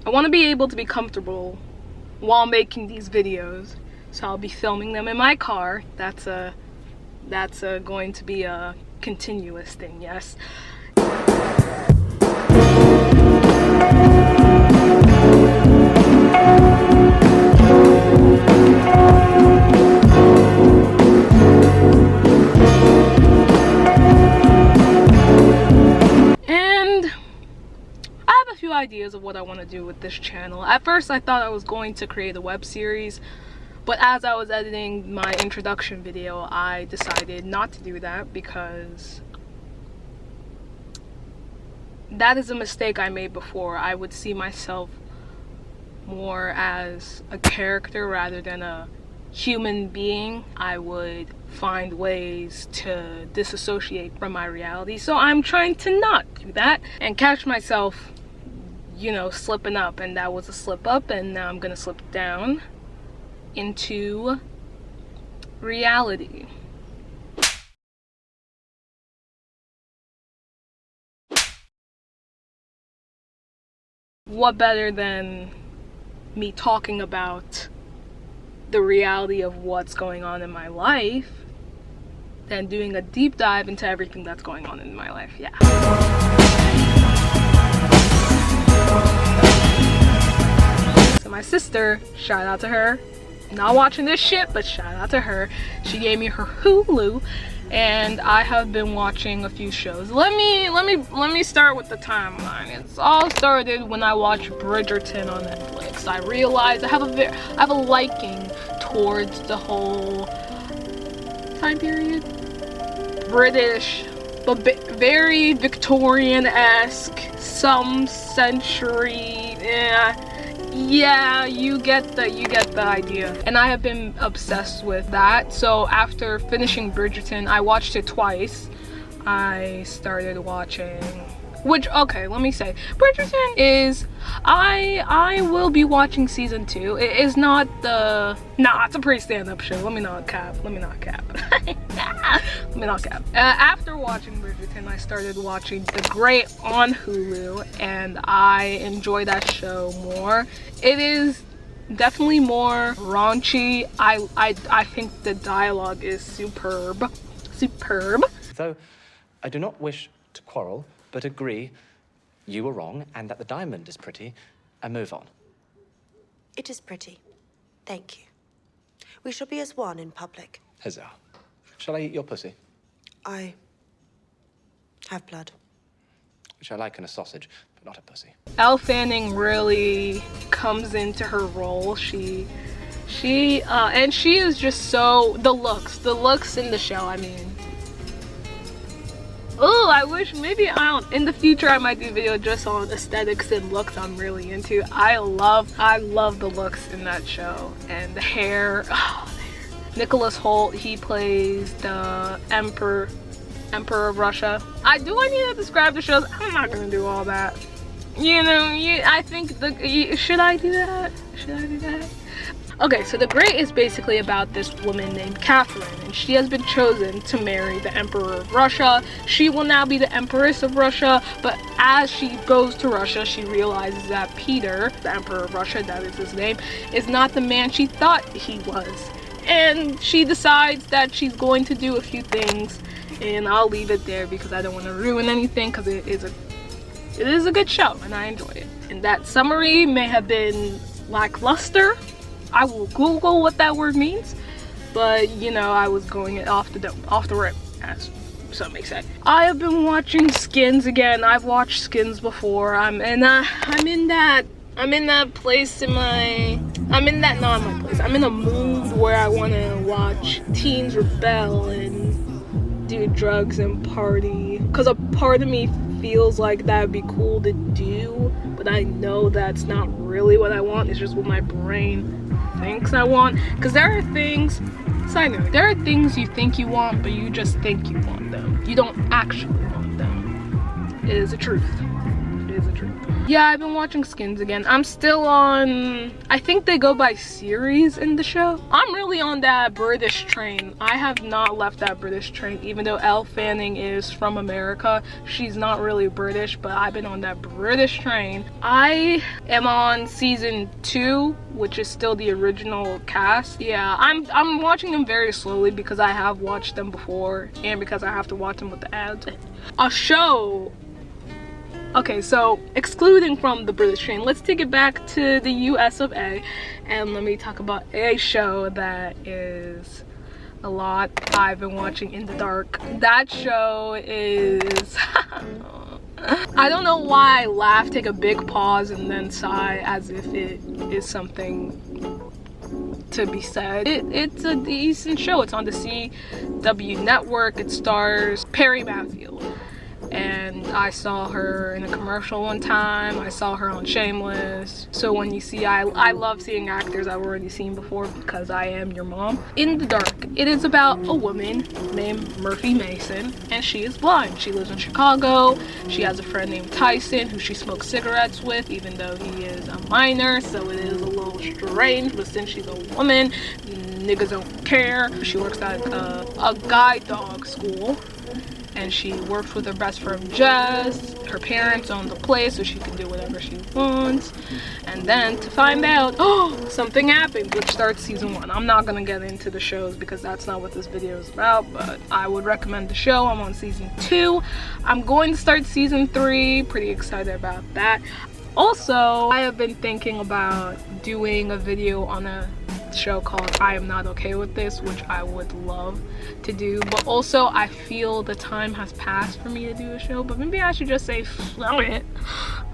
I want to be able to be comfortable while making these videos, so I'll be filming them in my car. That's going to be a continuous thing, yes. Ideas of what I want to do with this channel. At first I thought I was going to create a web series, but as I was editing my introduction video, I decided not to do that because that is a mistake I made before. I would see myself more as a character rather than a human being. I would find ways to disassociate from my reality, so I'm trying to not do that and catch myself, you know, slipping up, and that was a slip up, and now I'm gonna slip down into reality. What better than me talking about the reality of what's going on in my life than doing a deep dive into everything that's going on in my life? Yeah. So my sister, shout out to her, not watching this shit, but shout out to her, she gave me her Hulu, and I have been watching a few shows. Let me start with the timeline. It's all started when I watched Bridgerton on Netflix. I realized I have a liking towards the whole time period, British, but very Victorian-esque, some century, yeah, you get the idea. And I have been obsessed with that. So after finishing Bridgerton, I watched it twice. I started watching, which, okay, let me say, Bridgerton is, I will be watching season 2. It is not the, nah, it's a pretty stand-up show. Let me not cap. After watching Bridgerton, I started watching The Great on Hulu, and I enjoy that show more. It is definitely more raunchy. I think the dialogue is superb. Though I do not wish to quarrel, but agree you were wrong and that the diamond is pretty, and move on. It is pretty. Thank you. We shall be as one in public. Huzzah. Shall I eat your pussy? I have blood. Which I like in a sausage, but not a pussy. Elle Fanning really comes into her role. She is just so, the looks in the show, I mean. Oh, I wish, maybe in the future I might do a video just on aesthetics and looks I'm really into. I love the looks in that show, and the hair. Oh, the hair. Nicholas Hoult, he plays the Emperor of Russia. I need to describe the shows. I'm not gonna do all that. You know, I think should I do that? Okay, so The Great is basically about this woman named Catherine, and she has been chosen to marry the Emperor of Russia. She will now be the Empress of Russia, but as she goes to Russia, she realizes that Peter, the Emperor of Russia, that is his name, is not the man she thought he was. And she decides that she's going to do a few things, and I'll leave it there because I don't want to ruin anything, because it is a good show, and I enjoyed it. And that summary may have been lackluster. I will Google what that word means, but you know, I was going it off the rip, as some may say. I have been watching Skins again. I've watched Skins before. I'm in that place in my, I'm in a mood where I want to watch teens rebel and do drugs and party, because a part of me feels like that would be cool to do, but I know that's not really what I want. It's just what my brain thinks I want. Because there are things, side note, there are things you think you want, but you just think you want them. You don't actually want them. It is a truth. It is a dream. Yeah, I've been watching Skins again. I'm still on, I think they go by series in the show. I'm really on that British train. I have not left that British train, even though Elle Fanning is from America. She's not really British, but I've been on that British train. I am on season 2, which is still the original cast. Yeah, I'm watching them very slowly because I have watched them before and because I have to watch them with the ads. A show. Okay, so excluding from the British train, let's take it back to the US of A, and let me talk about a show that is a lot I've been watching in the dark. That show is I don't know why I laugh, take a big pause, and then sigh as if it is something to be said. It's a decent show. It's on the CW network. It stars Perry Matthew. And I saw her in a commercial one time. I saw her on Shameless. So when you see, I love seeing actors I've already seen before because I am your mom. In the Dark, it is about a woman named Murphy Mason, and she is blind. She lives in Chicago. She has a friend named Tyson who she smokes cigarettes with, even though he is a minor, so it is a little strange. But since she's a woman, niggas don't care. She works at a guide dog school, and she works with her best friend Jess. Her parents own the place, so she can do whatever she wants. And then to find out, oh, something happened, which starts season 1. I'm not gonna get into the shows because that's not what this video is about, but I would recommend the show. I'm on season 2. I'm going to start season 3. Pretty excited about that. Also, I have been thinking about doing a video on a show called I Am Not Okay With This, which I would love to do, but also I feel the time has passed for me to do a show, but maybe I should just say fuck it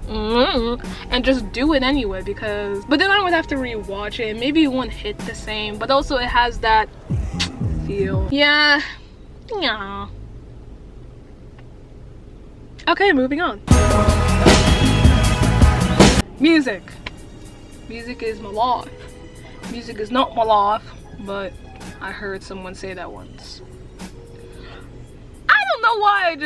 and just do it anyway, because but then I would have to rewatch it and maybe it won't hit the same, but also it has that feel. Yeah. Okay, moving on. Music is my life. Music is not my life, but I heard someone say that once. I don't know why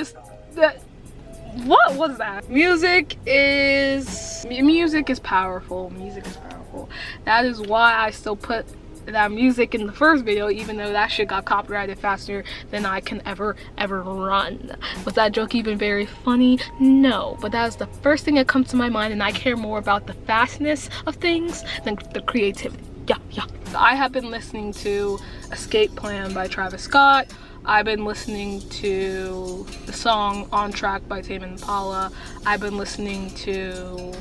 what was that? Music is powerful. Music is powerful. That is why I still put that music in the first video, even though that shit got copyrighted faster than I can ever run. Was that joke even very funny? No, but that is the first thing that comes to my mind, and I care more about the fastness of things than the creativity. Yeah. I have been listening to Escape Plan by Travis Scott. I've been listening to the song On Track by Tame Impala. I've been listening to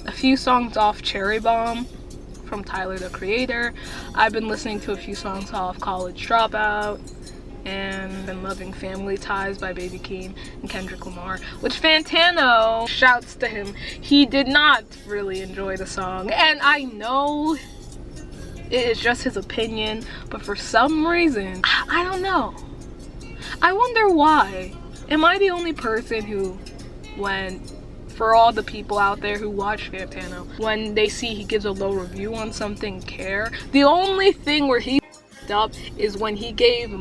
a few songs off Cherry Bomb from Tyler the Creator. I've been listening to a few songs off College Dropout, and been loving Family Ties by Baby Keem and Kendrick Lamar, which Fantano, shouts to him, he did not really enjoy the song, and I know it is just his opinion, but for some reason, I don't know. I wonder why. Am I the only person who, for all the people out there who watch Fantano, when they see he gives a low review on something, care? The only thing where he f***ed up is when he gave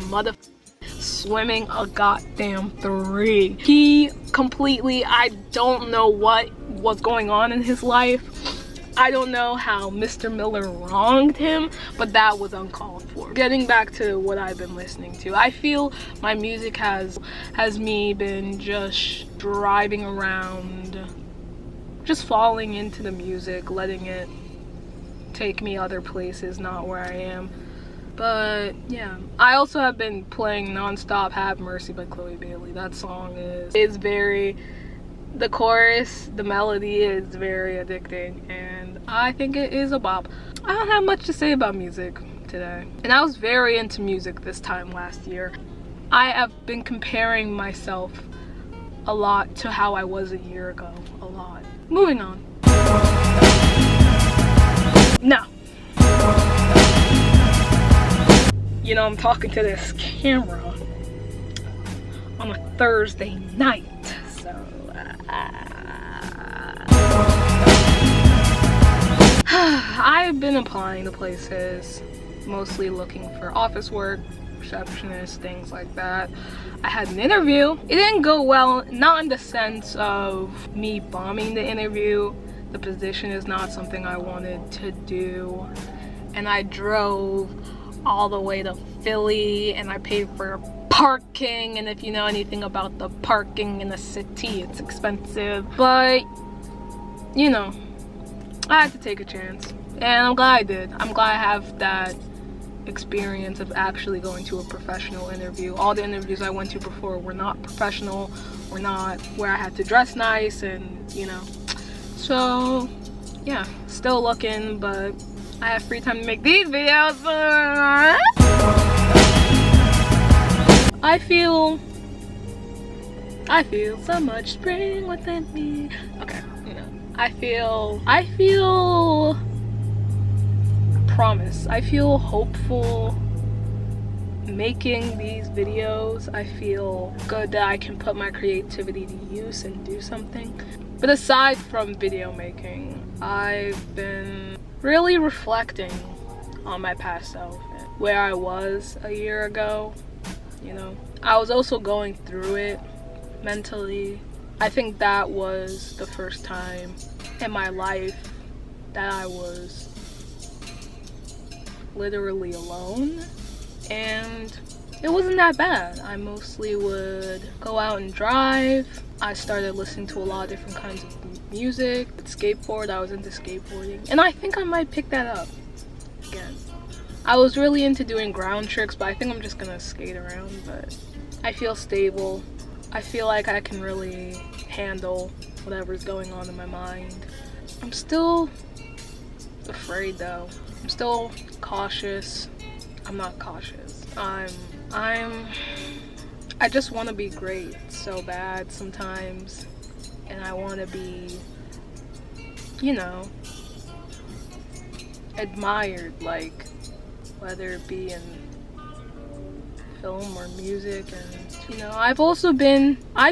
Swimming a goddamn 3. He completely, I don't know what was going on in his life. I don't know how Mr. Miller wronged him, but that was uncalled for. Getting back to what I've been listening to, I feel my music has me been just driving around, just falling into the music, letting it take me other places, not where I am. But yeah, I also have been playing nonstop Have Mercy by Chloe Bailey. That song is very, the chorus, the melody is very addicting, and I think it is a bop. I don't have much to say about music today, and I was very into music this time last year. I have been comparing myself a lot to how I was a year ago, a lot. Moving on. No. You know, I'm talking to this camera on a Thursday night, so I've been applying to places, mostly looking for office work, receptionist, things like that. I had an interview. It didn't go well, not in the sense of me bombing the interview. The position is not something I wanted to do. And I drove all the way to Philly and I paid for parking, and if you know anything about the parking in the city, it's expensive. But, you know, I had to take a chance. And I'm glad I did. I'm glad I have that experience of actually going to a professional interview. All the interviews I went to before were not professional, were not where I had to dress nice, and you know. So yeah, still looking, but I have free time to make these videos. I feel so much spring within me. Okay, you know, I feel promise. I feel hopeful making these videos. I feel good that I can put my creativity to use and do something. But aside from video making, I've been really reflecting on my past self, where I was a year ago. You know, I was also going through it mentally. I think that was the first time in my life that I was literally alone, and it wasn't that bad. I mostly would go out and drive. I started listening to a lot of different kinds of music. Skateboard, I was into skateboarding, and I think I might pick that up again. I was really into doing ground tricks, but I think I'm just gonna skate around. But I feel stable. I feel like I can really handle whatever's going on in my mind. I'm still afraid though. I'm still cautious. I'm not cautious. I just want to be great so bad sometimes, and I want to be, you know, admired, like whether it be in film or music. And you know, I've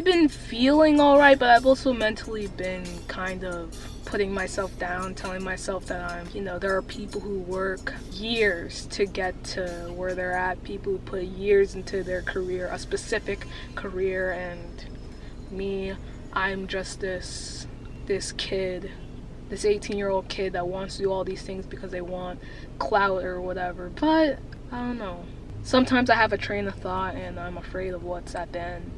been feeling all right, but I've also mentally been kind of putting myself down, telling myself that there are people who work years to get to where they're at, people who put years into their career, a specific career, and me, I'm just this kid, this 18-year-old kid that wants to do all these things because they want clout or whatever. But I don't know. Sometimes I have a train of thought and I'm afraid of what's at the end.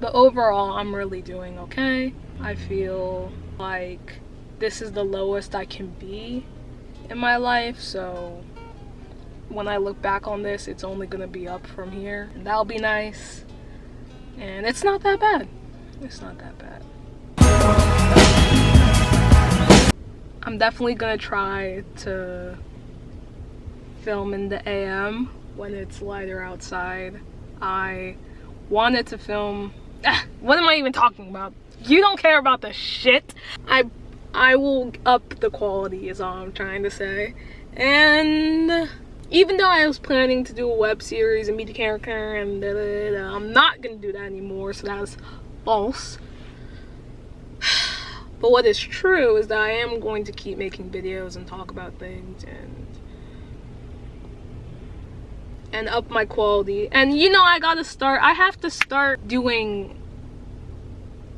But overall, I'm really doing okay. I feel like this is the lowest I can be in my life, so when I look back on this, it's only gonna be up from here, and that'll be nice. And it's not that bad. It's not that bad. I'm definitely gonna try to film in the AM when it's lighter outside. I wanted to film... what am I even talking about? You don't care about the shit. I will up the quality is all I'm trying to say. And even though I was planning to do a web series and meet a character and I'm not gonna do that anymore, so that's false. But what is true is that I am going to keep making videos and talk about things and up my quality. And you know, I have to start doing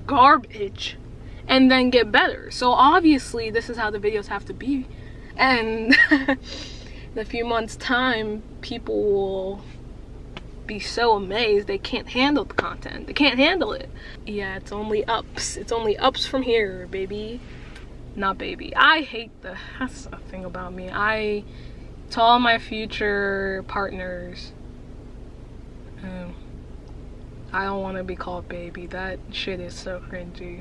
garbage and then get better. So obviously this is how the videos have to be, and in a few months time people will be so amazed they can't handle the content. They can't handle it. Yeah, it's only ups. It's only ups from here, baby. Not baby. I hate that's a thing about me. To all my future partners, I don't want to be called baby. That shit is so cringy.